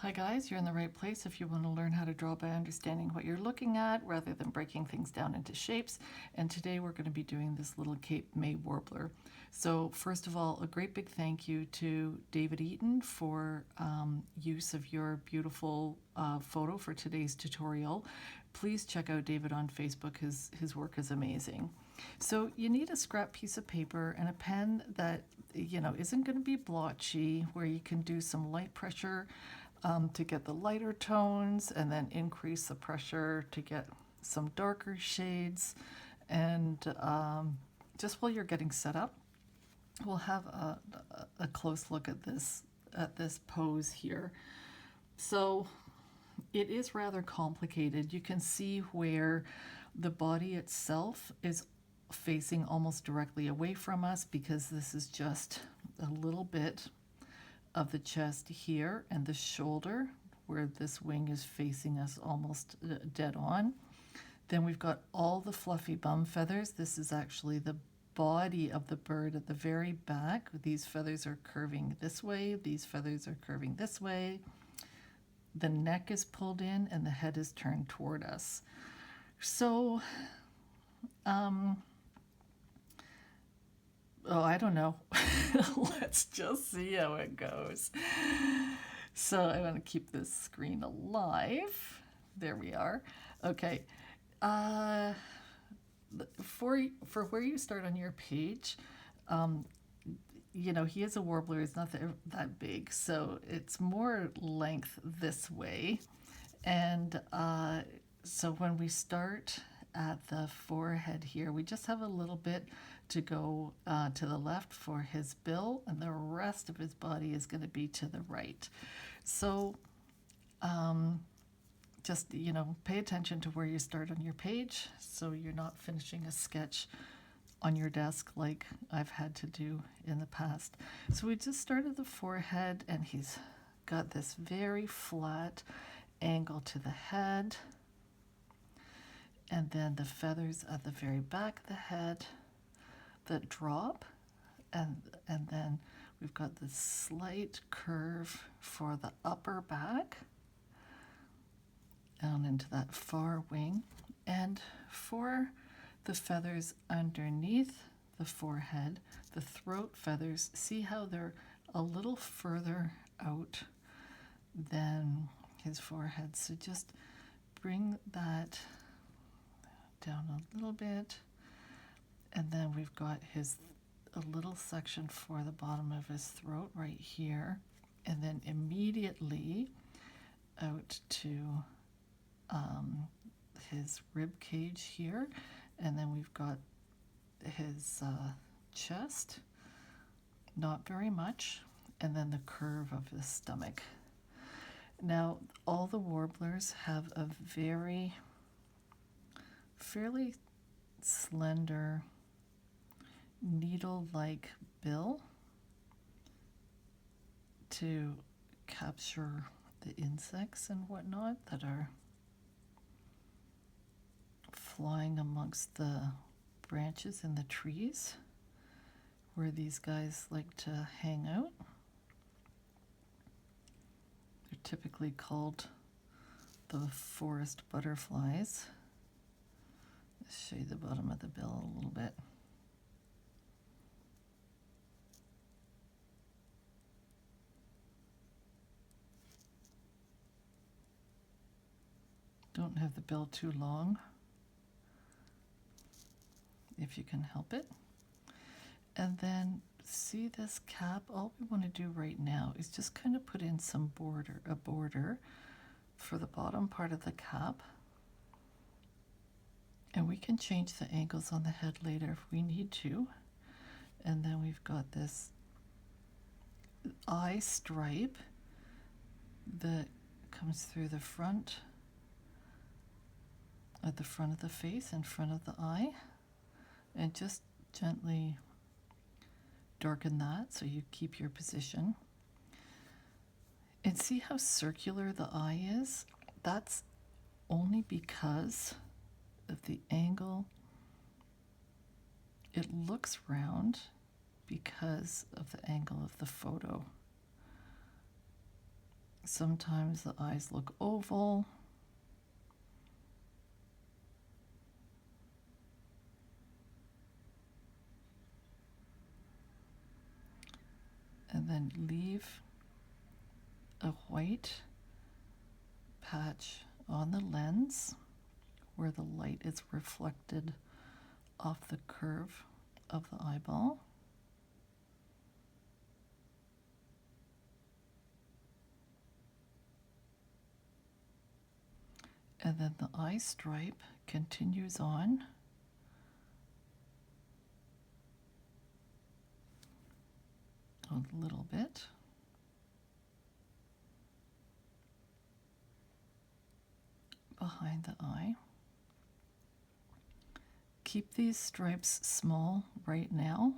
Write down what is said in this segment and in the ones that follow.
Hi guys, you're in the right place if you want to learn how to draw by understanding what you're looking at rather than breaking things down into shapes. And today we're going to be doing this little Cape May Warbler. So first of all, a great big thank you to David Eaton for use of your beautiful photo for today's tutorial. Please check out David on Facebook. His work is amazing. So you need a scrap piece of paper and a pen that isn't going to be blotchy, where you can do some light pressure to get the lighter tones and then increase the pressure to get some darker shades. And just while you're getting set up, we'll have a close look at this pose here. So it is rather complicated. You can see where the body itself is facing almost directly away from us, because this is just a little bit of the chest here and the shoulder where this wing is facing us almost dead on. Then we've got all the fluffy bum feathers. This is actually the body of the bird at the very back. These feathers are curving this way, these feathers are curving this way. The neck is pulled in and the head is turned toward us. So I don't know. Let's just see how it goes. So I want to keep this screen alive. There we are. Okay. For where you start on your page, he is a warbler. It's not that big, so it's more length this way. And so when we start at the forehead here, we just have a little bit to go to the left for his bill, and the rest of his body is going to be to the right. So just pay attention to where you start on your page, so you're not finishing a sketch on your desk like I've had to do in the past. So we just started the forehead, and he's got this very flat angle to the head, and then the feathers at the very back of the head that drop, and then we've got this slight curve for the upper back down into that far wing. And for the feathers underneath the forehead, the throat feathers, see how they're a little further out than his forehead. So just bring that down a little bit. And then we've got a little section for the bottom of his throat right here. And then immediately out to his rib cage here. And then we've got his chest, not very much, and then the curve of his stomach. Now, all the warblers have a fairly slender needle-like bill to capture the insects and whatnot that are flying amongst the branches in the trees where these guys like to hang out. They're typically called the forest butterflies. Let's show you the bottom of the bill a little bit. Don't have the bill too long, if you can help it. And then see this cap? All we want to do right now is just kind of put in some a border for the bottom part of the cap. And we can change the angles on the head later if we need to. And then we've got this eye stripe that comes through the front, at the front of the face, in front of the eye, and just gently darken that so you keep your position. And see how circular the eye is? That's only because of the angle. It looks round because of the angle of the photo. Sometimes the eyes look oval. And then leave a white patch on the lens where the light is reflected off the curve of the eyeball. And then the eye stripe continues on a little bit. Behind the eye. Keep these stripes small right now.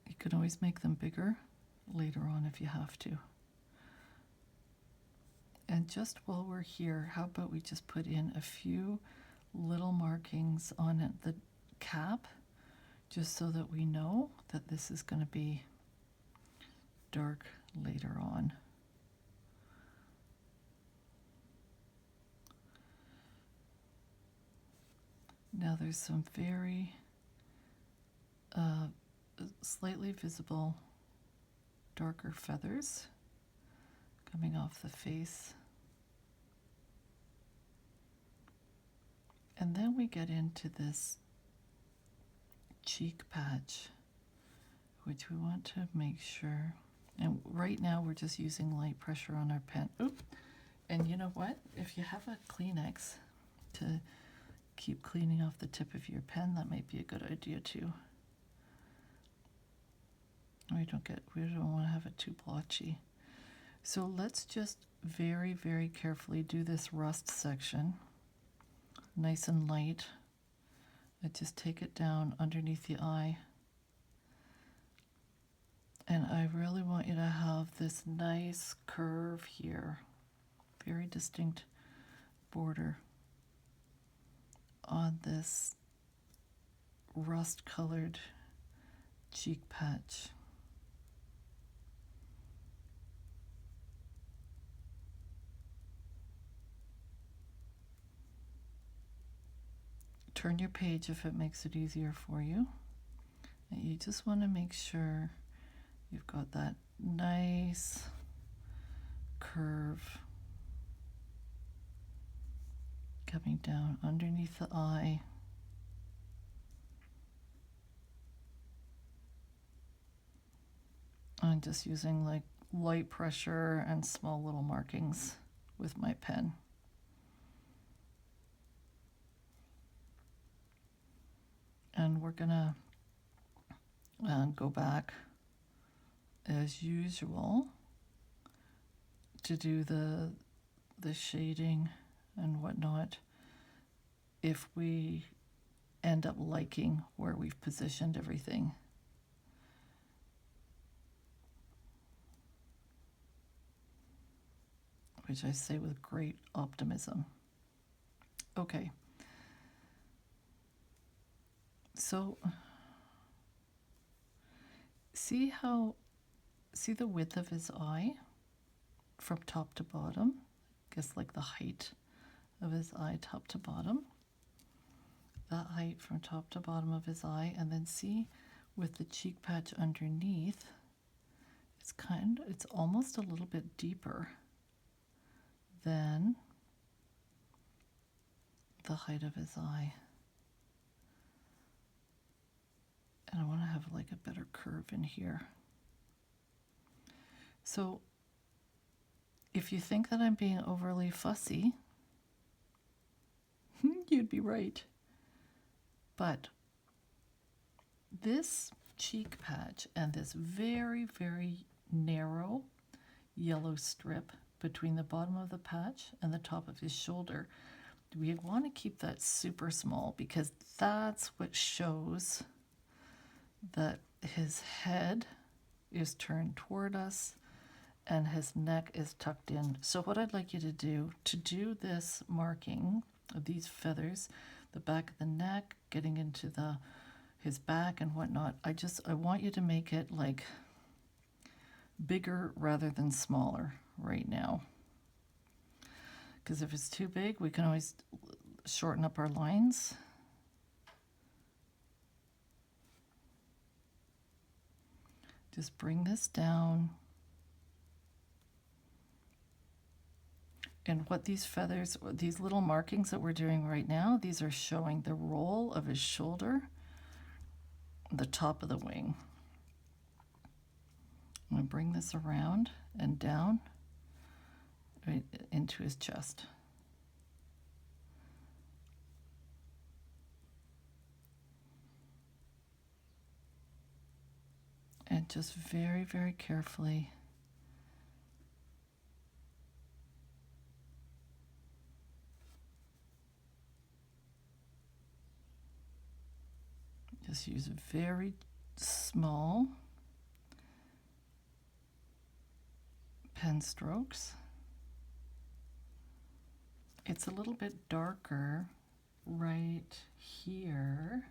You can always make them bigger later on if you have to. And just while we're here, how about we just put in a few little markings on the cap, just so that we know that this is going to be dark later on. Now there's some very slightly visible darker feathers coming off the face. And then we get into this cheek patch, which we want to make sure. And right now we're just using light pressure on our pen. Oop. And you know what? If you have a Kleenex to keep cleaning off the tip of your pen, that might be a good idea too. We don't want to have it too blotchy. So let's just very, very carefully do this rust section, nice and light. I just take it down underneath the eye. And I really want you to have this nice curve here, very distinct border on this rust-colored cheek patch. Turn your page if it makes it easier for you. And you just want to make sure you've got that nice curve coming down underneath the eye. I'm just using like light pressure and small little markings with my pen. And we're gonna go back as usual to do the shading and whatnot if we end up liking where we've positioned everything. Which I say with great optimism. Okay. So see the width of his eye from top to bottom? I guess like the height of his eye top to bottom. That height from top to bottom of his eye, and then see with the cheek patch underneath, it's almost a little bit deeper than the height of his eye. And I want to have like a better curve in here. So if you think that I'm being overly fussy, you'd be right. But this cheek patch and this very, very narrow yellow strip between the bottom of the patch and the top of his shoulder, we want to keep that super small, because that's what shows that his head is turned toward us and his neck is tucked in. So what I'd like you to do this marking of these feathers, the back of the neck, getting into his back and whatnot, I want you to make it like bigger rather than smaller right now. Because if it's too big, we can always shorten up our lines. Just bring this down. And what these feathers, these little markings that we're doing right now, these are showing the roll of his shoulder, the top of the wing. I'm going to bring this around and down right into his chest. And just very, very carefully just use very small pen strokes. It's a little bit darker right here.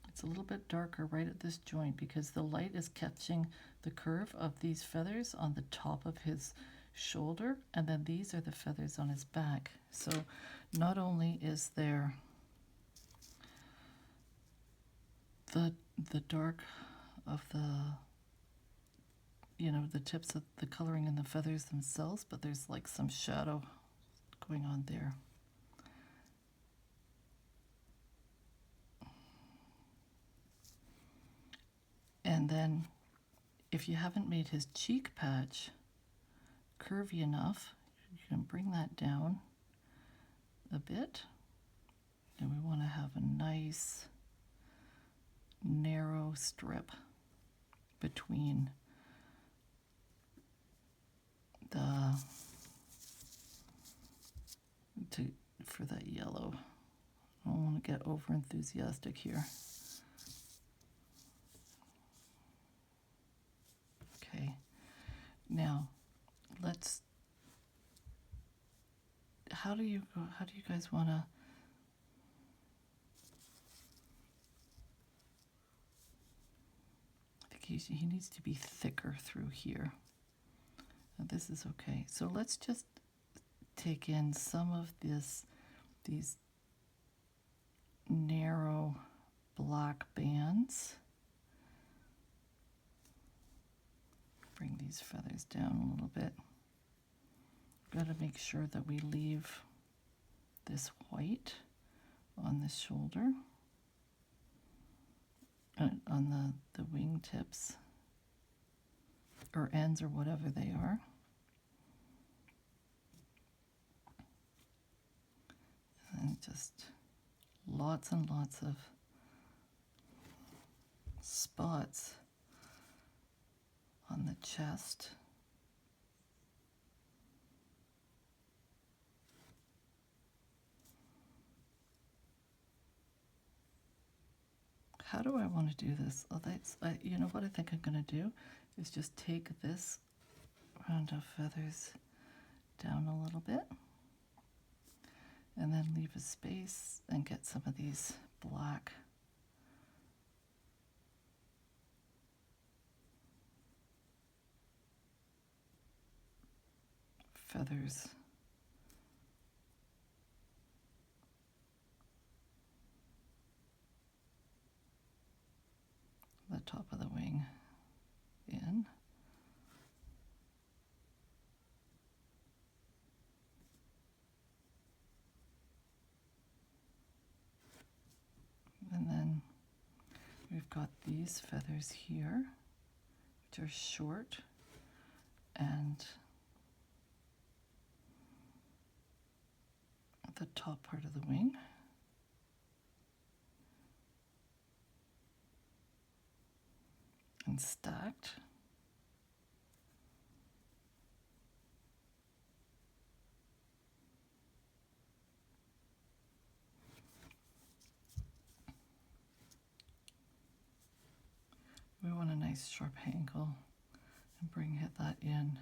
It's a little bit darker right at this joint because the light is catching the curve of these feathers on the top of his shoulder, and then these are the feathers on his back. So not only is there the dark of the, you know, the tips of the coloring in the feathers themselves, but there's like some shadow going on there. And then if you haven't made his cheek patch curvy enough, you can bring that down a bit. And we want to have a nice narrow strip between the, for that yellow. I don't want to get over enthusiastic here. Okay, now let's, how do you guys want to, I think he needs to be thicker through here. Now this is okay. So let's just take in some of these narrow black bands. Bring these feathers down a little bit. Got to make sure that we leave this white on the shoulder, on the wing tips or ends or whatever they are. And just lots and lots of spots on the chest. How do I want to do this? Oh, you know what I think I'm going to do is just take this round of feathers down a little bit and then leave a space and get some of these black feathers the top of the wing in. And then we've got these feathers here, which are short and at the top part of the wing. And stacked. We want a nice sharp angle and bring that in,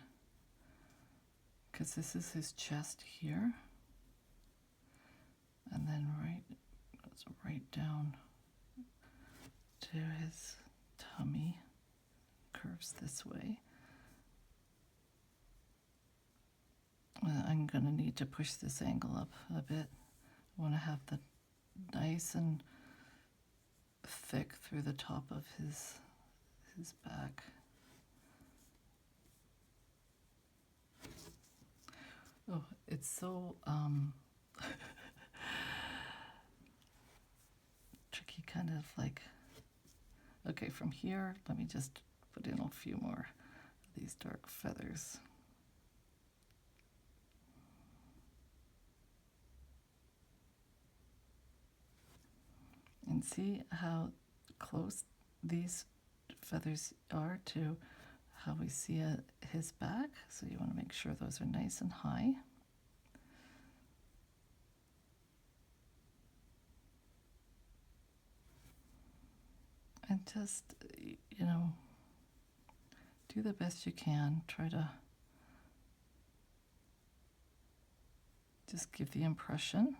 because this is his chest here, and then right down to his tummy curves this way. I'm going to need to push this angle up a bit. I want to have the nice and thick through the top of his back. Oh, it's so tricky, kind of like, okay, from here, let me just put in a few more of these dark feathers. And see how close these feathers are to how we see his back. So you want to make sure those are nice and high. And just, you know, do the best you can. Try to just give the impression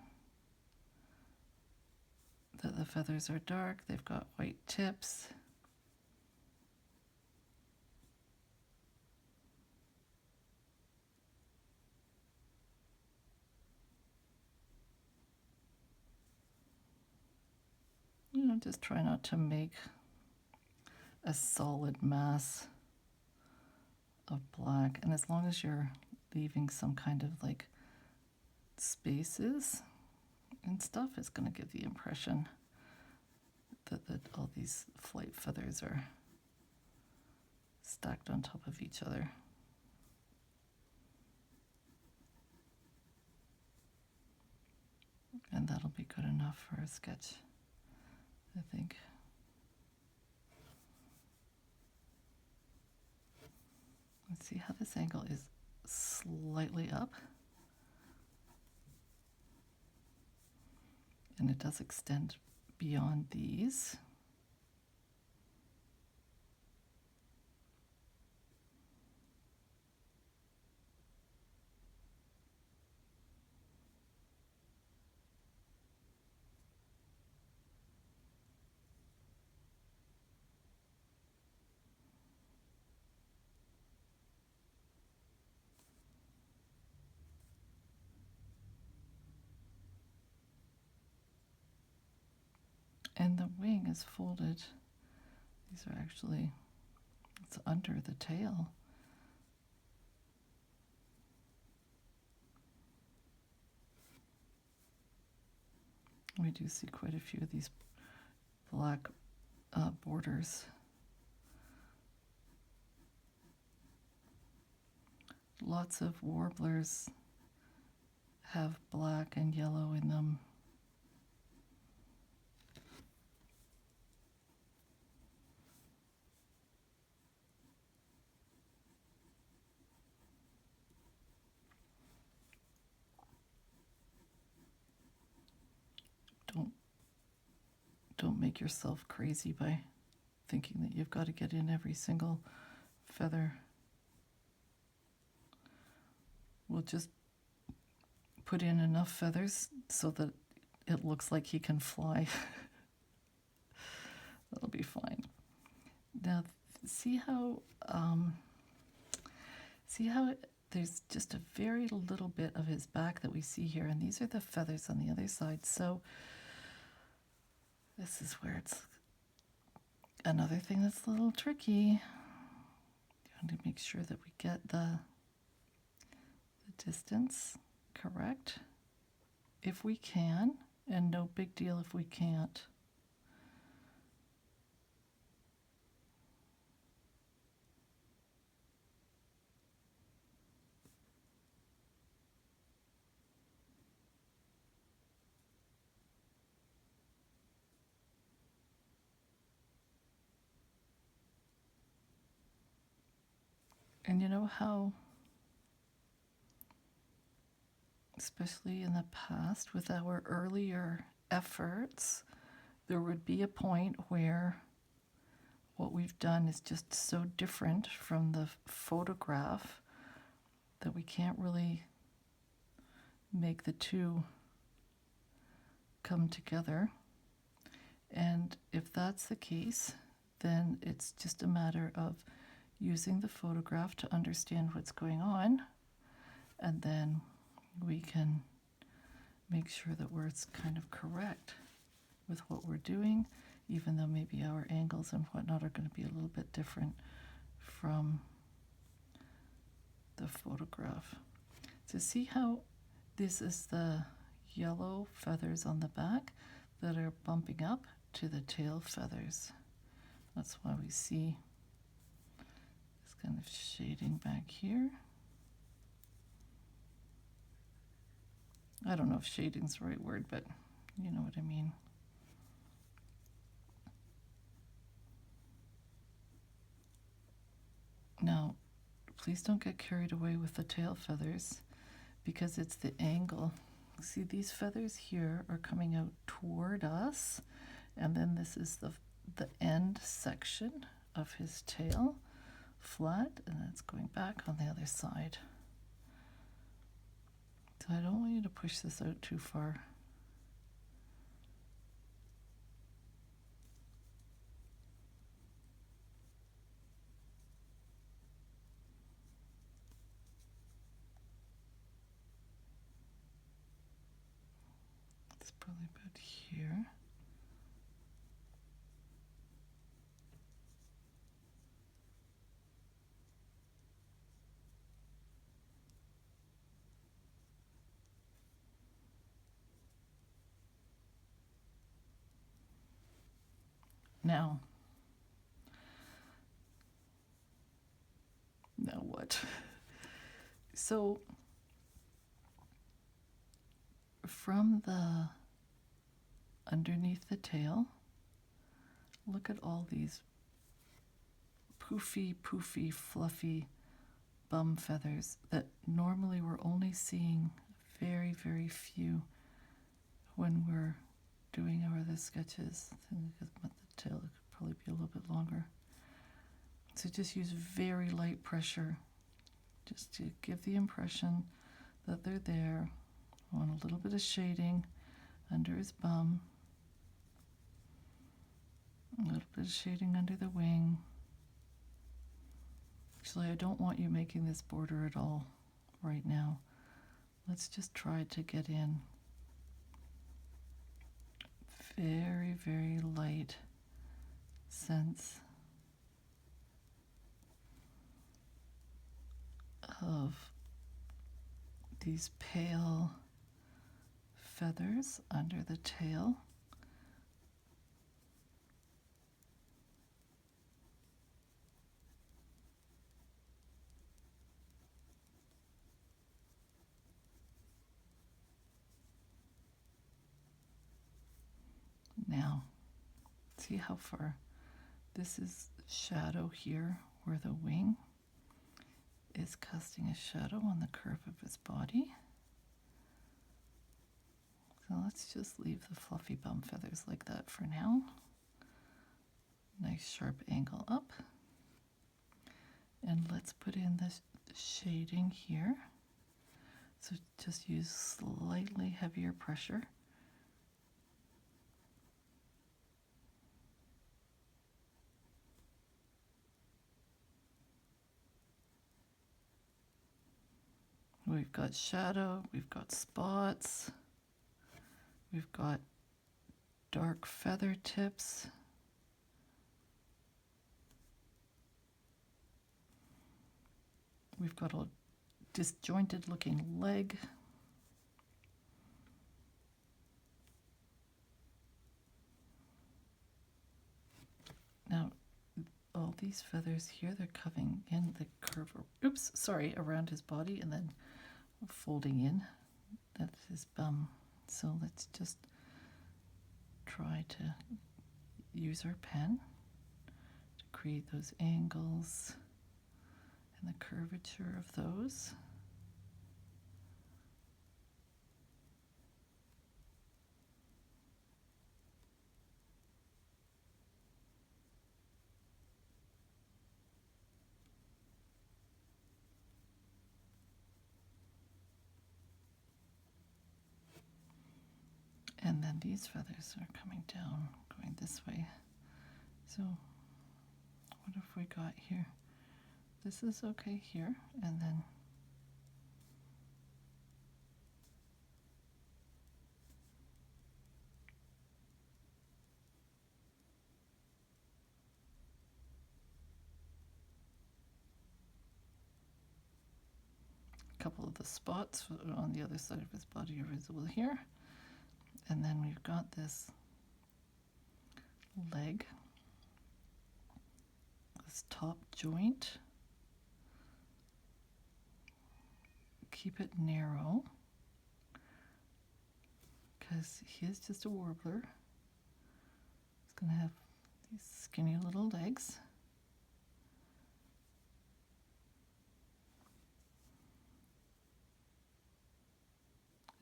that the feathers are dark, they've got white tips. You know, just try not to make a solid mass of black. And as long as you're leaving some kind of like spaces and stuff, it's going to give the impression that all these flight feathers are stacked on top of each other. And that'll be good enough for a sketch, I think. Let's see how this angle is slightly up. And it does extend beyond these. And the wing is folded. These are actually, it's under the tail. We do see quite a few of these black borders. Lots of warblers have black and yellow in them. Don't make yourself crazy by thinking that you've got to get in every single feather. We'll just put in enough feathers so that it looks like he can fly. That'll be fine. Now, see how there's just a very little bit of his back that we see here, and these are the feathers on the other side. So this is where it's another thing that's a little tricky. You want to make sure that we get the distance correct if we can, and no big deal if we can't. And you know how, especially in the past with our earlier efforts, there would be a point where what we've done is just so different from the photograph that we can't really make the two come together. And if that's the case, then it's just a matter of using the photograph to understand what's going on, and then we can make sure that we're kind of correct with what we're doing, even though maybe our angles and whatnot are going to be a little bit different from the photograph. So see how this is the yellow feathers on the back that are bumping up to the tail feathers. That's why we see this kind of shading back here. I don't know if shading's the right word, but you know what I mean. Now, please don't get carried away with the tail feathers, because it's the angle. See, these feathers here are coming out toward us, and then this is the end section of his tail, flat, and it's going back on the other side. So I don't want you to push this out too far. It's probably about here. Now what? So from the underneath the tail, look at all these poofy, fluffy bum feathers that normally we're only seeing very, very few when we're doing our other sketches. The tail could probably be a little bit longer. So just use very light pressure just to give the impression that they're there. I want a little bit of shading under his bum, a little bit of shading under the wing. Actually, I don't want you making this border at all right now. Let's just try to get in very, very light sense of these pale feathers under the tail. Now, see how far this is shadow here where the wing is casting a shadow on the curve of his body. So let's just leave the fluffy bum feathers like that for now. Nice sharp angle up. And let's put in the shading here. So just use slightly heavier pressure. We've got shadow, we've got spots, we've got dark feather tips. We've got a disjointed looking leg. Now, all these feathers here, they're coming in the curve, around his body and then folding in. That's his bum. So let's just try to use our pen to create those angles and the curvature of those. And then these feathers are coming down, going this way. So what have we got here? this is okay here, and then a couple of the spots on the other side of his body are visible here. And then we've got this leg, this top joint. Keep it narrow, because he is just a warbler. He's going to have these skinny little legs.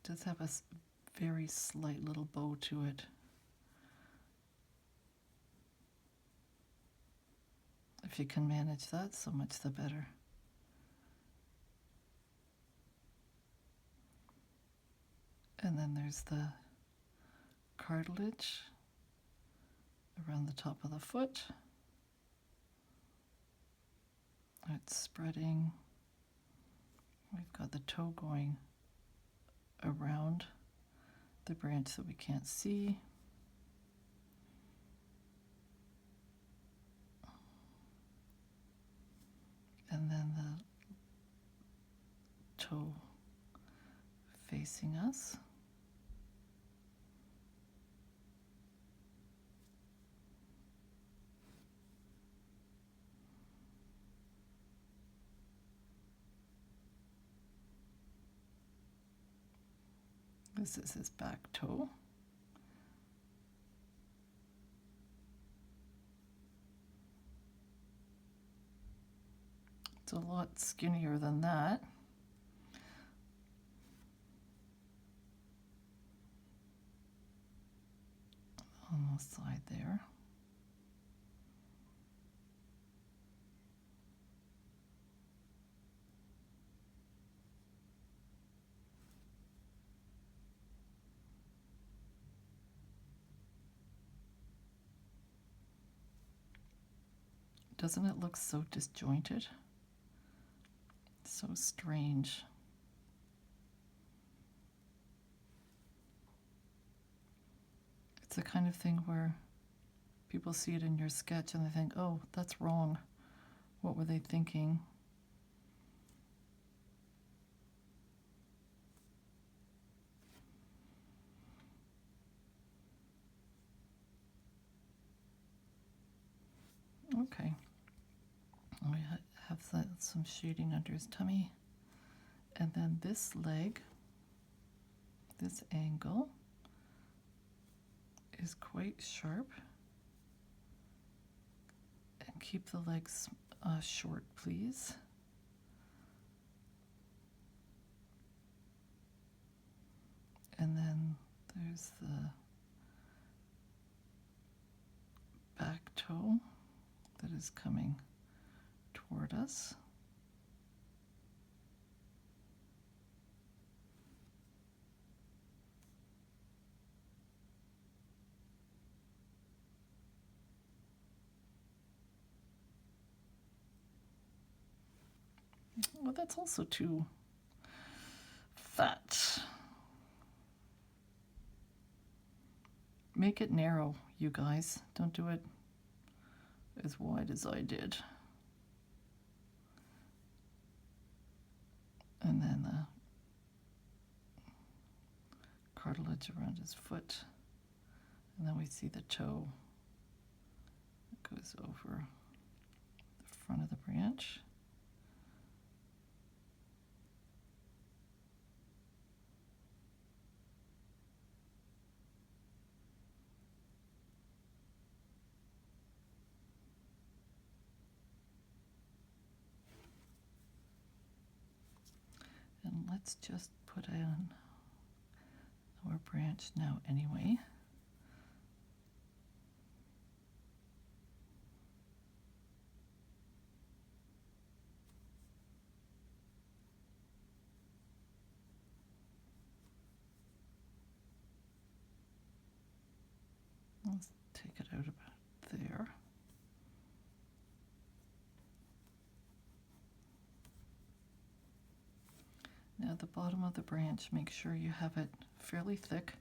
It does have a very slight little bow to it. If you can manage that, so much the better. And then there's the cartilage around the top of the foot. It's spreading. We've got the toe going around the branch that we can't see. And then the toe facing us. This is his back toe. It's a lot skinnier than that. On the side there. Doesn't it look so disjointed? So strange. It's the kind of thing where people see it in your sketch and they think, oh, that's wrong. What were they thinking? Okay. We have some shading under his tummy. And then this leg, this angle, is quite sharp. And keep the legs short, please. And then there's the back toe that is coming toward us. Well, that's also too fat. Make it narrow, you guys. Don't do it as wide as I did. And then the cartilage around his foot. And then we see the toe that goes over the front of the branch. And let's just put on our branch now anyway. Let's take it out about there. at the bottom of the branch, make sure you have it fairly thick,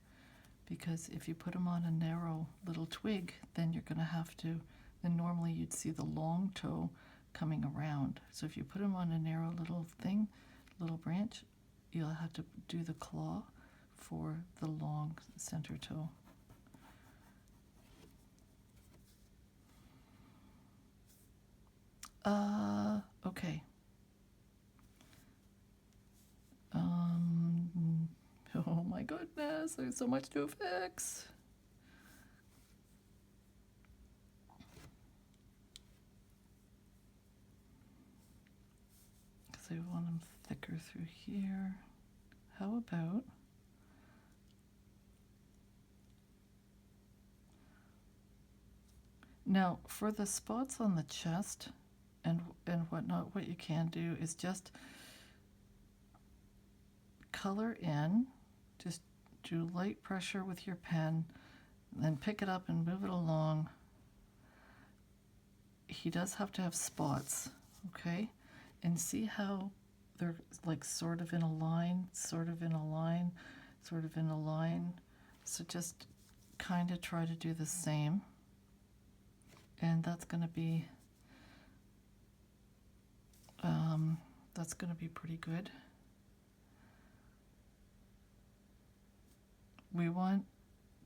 because if you put them on a narrow little twig, then you're going to have to, then normally you'd see the long toe coming around. So if you put them on a narrow little thing, little branch, you'll have to do the claw for the long center toe. Okay. Oh my goodness, there's so much to fix. Because I want them thicker through here. How about now for the spots on the chest and whatnot, what you can do is just color in, just do light pressure with your pen, then pick it up and move it along. He does have to have spots, okay? And see how they're like sort of in a line, sort of in a line, sort of in a line. So just kind of try to do the same. And that's going to be pretty good. We want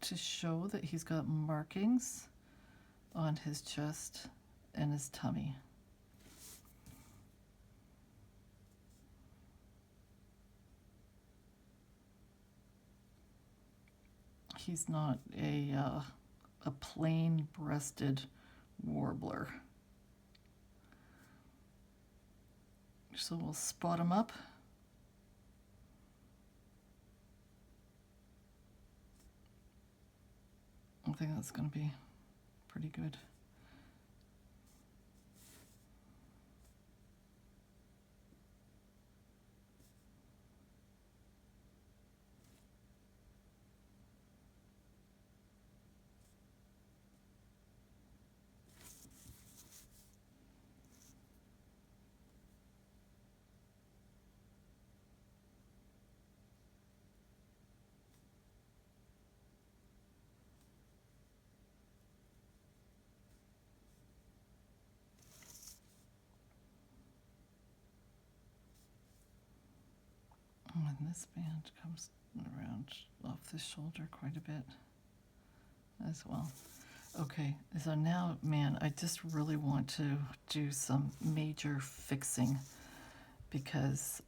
to show that he's got markings on his chest and his tummy. He's not a plain-breasted warbler. So we'll spot him up. I think that's going to be pretty good. And this band comes around off the shoulder quite a bit as well. Okay, so now, man, I just really want to do some major fixing because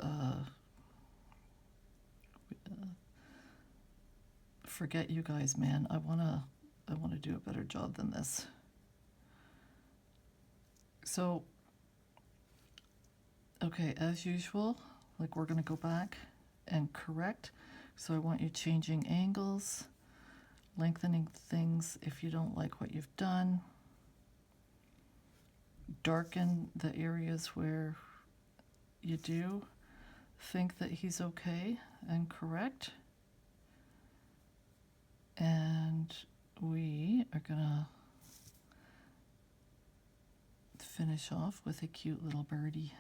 forget you guys, man. I wanna do a better job than this. So, okay, as usual, like we're gonna go back and correct. So I want you changing angles, lengthening things if you don't like what you've done, darken the areas where you do think that he's okay and correct. And we are gonna finish off with a cute little birdie,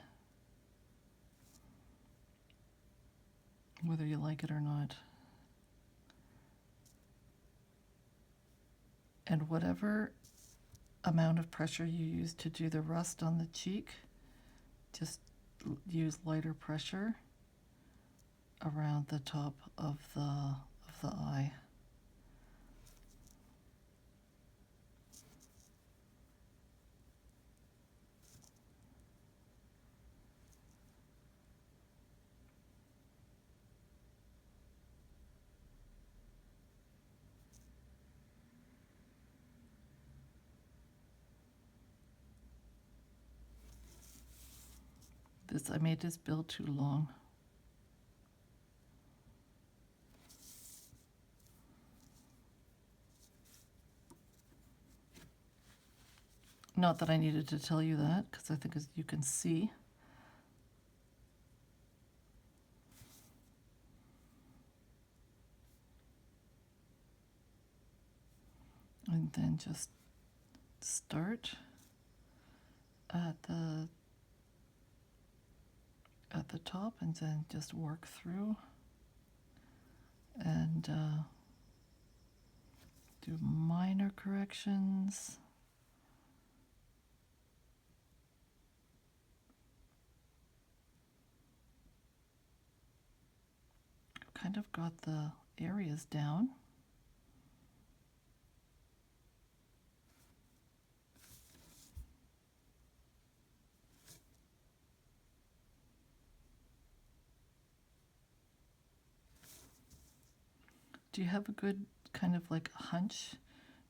whether you like it or not. And whatever amount of pressure you use to do the rust on the cheek, just use lighter pressure around the top of the eye. I made this bill too long. Not that I needed to tell you that, because I think as you can see, and then just start at at the top and then just work through and do minor corrections. I've kind of got the areas down. Do you have a good kind of like hunch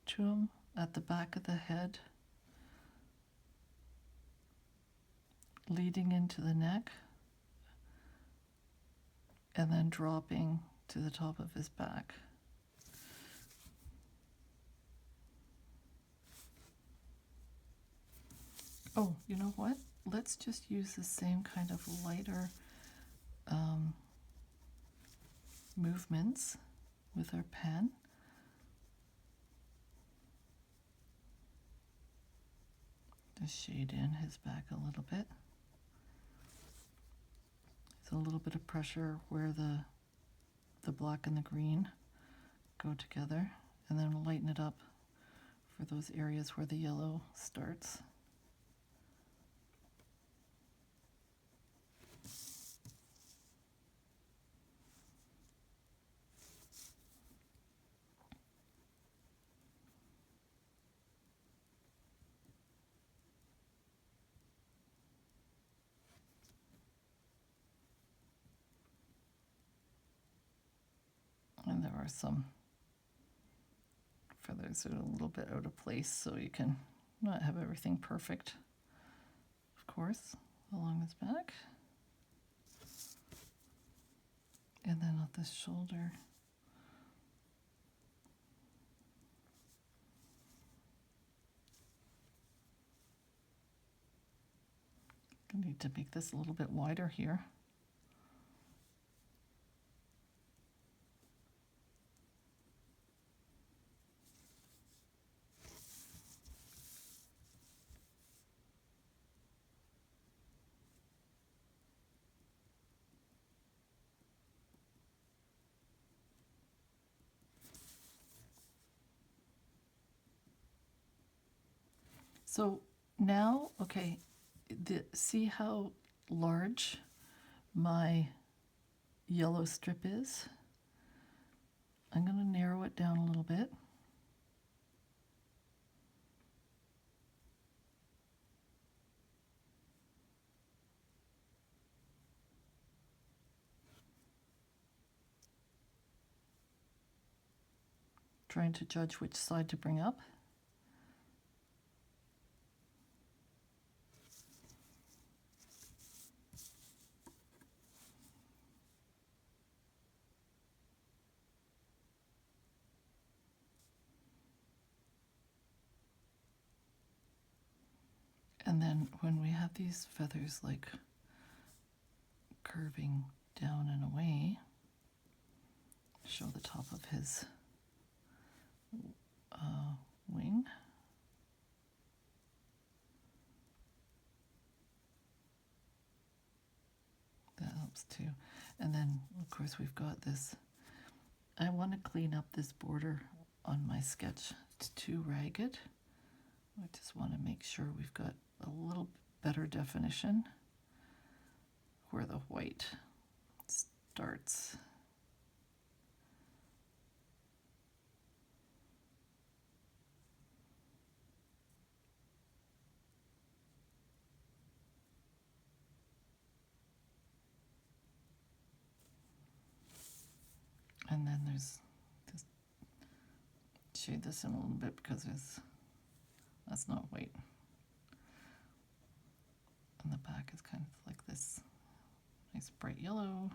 to them at the back of the head, leading into the neck, and then dropping to the top of his back? Oh, you know what? Let's just use the same kind of lighter movements with our pen. Just shade in his back a little bit. So a little bit of pressure where the black and the green go together, and then lighten it up for those areas where the yellow starts. And there are some feathers that are a little bit out of place, so you can not have everything perfect, of course, along his back. And then on this shoulder, I need to make this a little bit wider here. So now, okay, see how large my yellow strip is? I'm going to narrow it down a little bit. Trying to judge which side to bring up. And then when we have these feathers like curving down and away, show the top of his wing. That helps too. And then of course we've got this, I want to clean up this border on my sketch. It's too ragged. I just want to make sure we've got a little better definition where the white starts. And then there's just shade this in a little bit because that's not white. And the back is kind of like this nice bright yellow.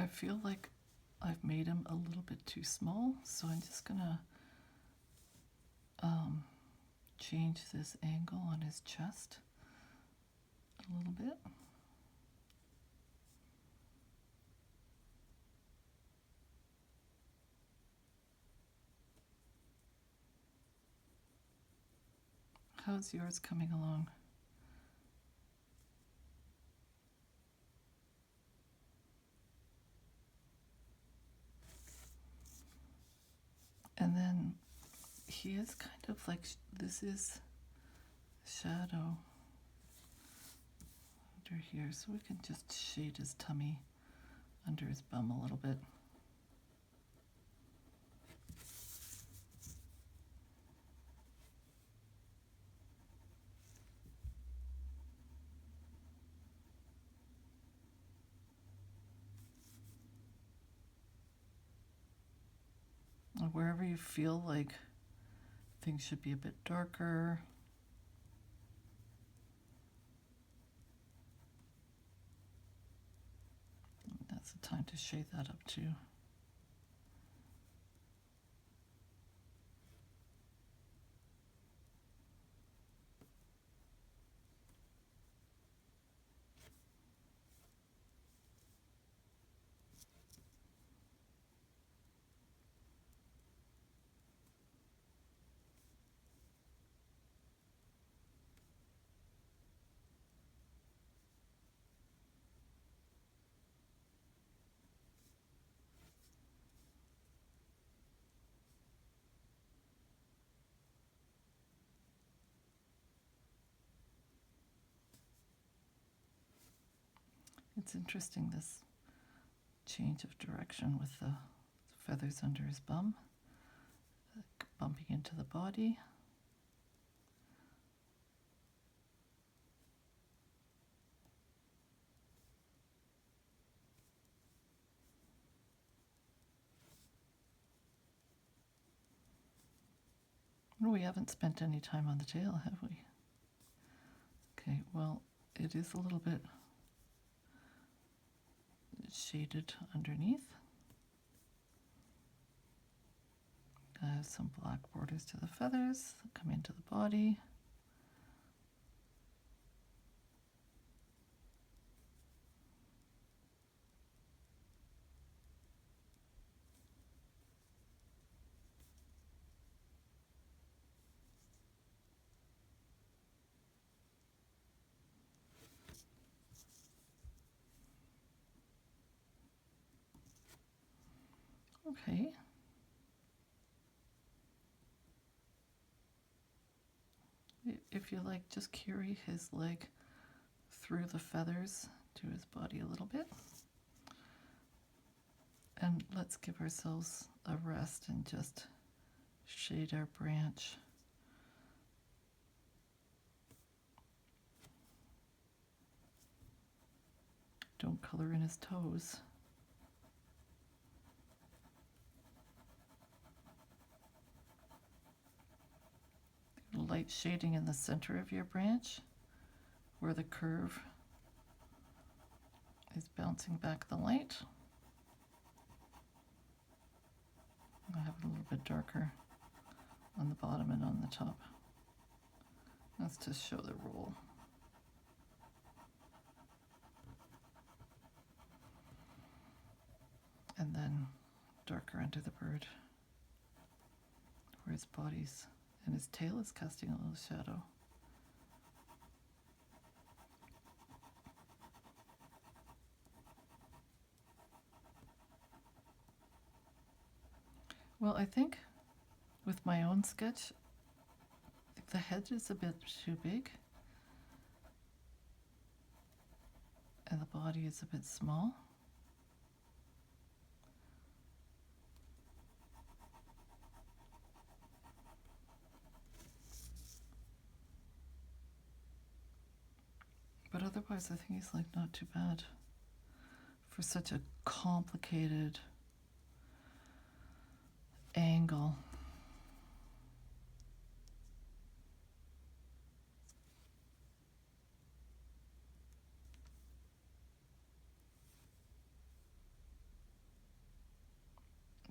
I feel like I've made him a little bit too small, so I'm just gonna change this angle on his chest a little bit. How's yours coming along? And then he is kind of like, this is shadow under here, so we can just shade his tummy under his bum a little bit. And wherever you feel like things should be a bit darker, that's the time to shade that up too. It's interesting, this change of direction with the feathers under his bum, bumping into the body. We haven't spent any time on the tail, have we? Okay, well, it is a little bit shaded underneath. Some black borders to the feathers that come into the body. Okay. If you like, just carry his leg through the feathers to his body a little bit. And let's give ourselves a rest and just shade our branch. Don't color in his toes. Light shading in the center of your branch where the curve is bouncing back the light. I'll have it a little bit darker on the bottom and on the top. That's to show the roll. And then darker under the bird where his body's and his tail is casting a little shadow. Well, I think with my own sketch, the head is a bit too big and the body is a bit small. But otherwise, I think he's like not too bad for such a complicated angle.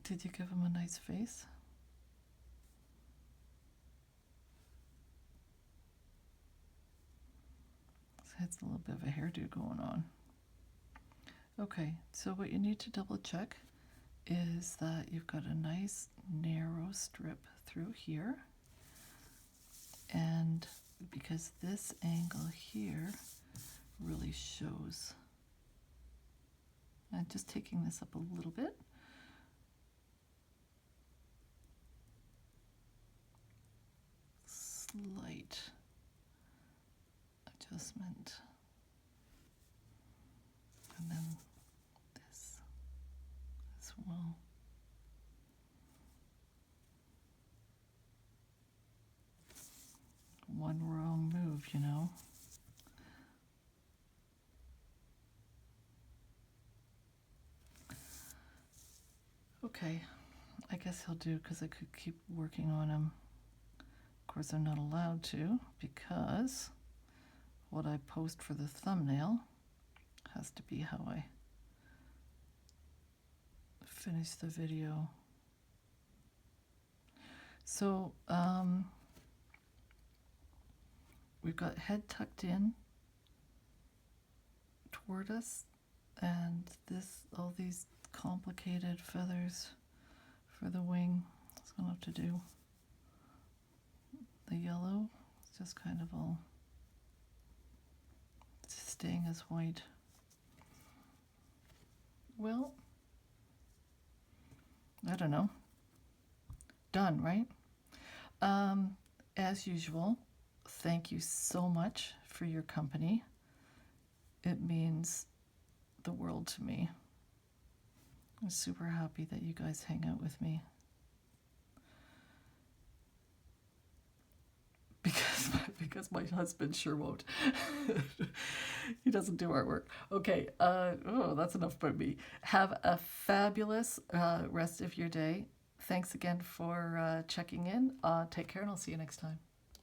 Did you give him a nice face? His head's a little bit of a hairdo going on. Okay, so what you need to double check is that you've got a nice narrow strip through here. And because this angle here really shows, I'm just taking this up a little bit. Slight adjustment. And then this as well. One wrong move, you know. Okay, I guess he'll do, because I could keep working on him. Of course, I'm not allowed to, because what I post for the thumbnail has to be how I finish the video. So, we've got head tucked in toward us, and all these complicated feathers for the wing. It's gonna have to do. The yellow, it's just kind of all staying as white. Well, I don't know. Done, right? As usual, thank you so much for your company. It means the world to me. I'm super happy that you guys hang out with me. Because my husband sure won't. He doesn't do artwork. Okay, that's enough about me. Have a fabulous rest of your day. Thanks again for checking in. Take care, and I'll see you next time.